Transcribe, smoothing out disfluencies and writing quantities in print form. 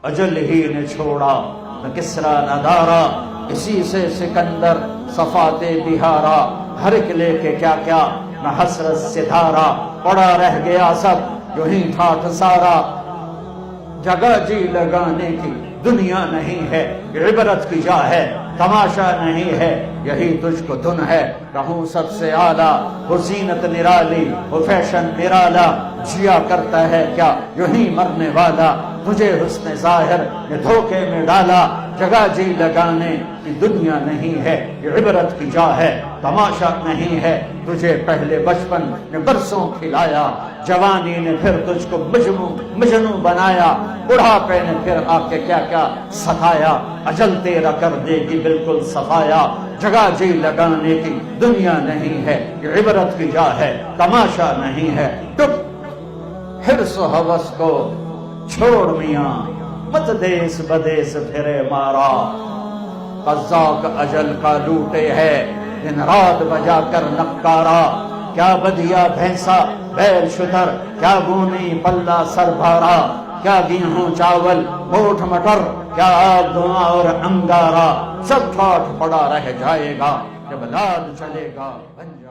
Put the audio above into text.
اجل ہی نے چھوڑا نہ کسرا نہ دارا، اسی سے سکندر صفات بہارا، ہر ایک لے کے کیا کیا نہ حسرت ستارہ، پڑا رہ گیا سب یوں ہی ٹھاٹھ سارا، جگہ جی لگانے کی دنیا نہیں ہے، عبرت کی جا ہے تماشا نہیں ہے، یہی تجھ کو دن ہے رہوں سب سے اعلیٰ، وہ زینت نرالی وہ فیشن نرالا، جیا کرتا ہے کیا یوں ہی مرنے والا، تجھے حسن ظاہر نے دھوکے میں ڈالا، جگہ جی لگانے کی دنیا نہیں ہے، یہ عبرت کی جا ہے تماشا نہیں ہے، تجھے پہلے بچپن نے برسوں کھلایا، جوانی نے پھر تجھ کو مجنوں بنایا، بڑھاپے نے پھر آ کے کیا کیا ستایا، اجل تیرا کر دے گی بالکل صفایا، جگہ جی لگانے کی دنیا نہیں ہے، یہ عبرت کی جا ہے تماشا نہیں ہے، ٹک حرص و ہوس کو چھوڑ میاں، مت دیس بدیس پھرے مارا، قزاق اجل کا لوٹے ہے دن رات بجا کر نقارا، کیا بدیا بھینسا بیل شتر، کیا گونی پلہ سر بھارا، کیا گیہوں چاول موٹھ مٹر، کیا آگ دھواں اور انگارا، سب ٹھاٹھ پڑا رہ جائے گا جب لال چلے گا بن جائے گا۔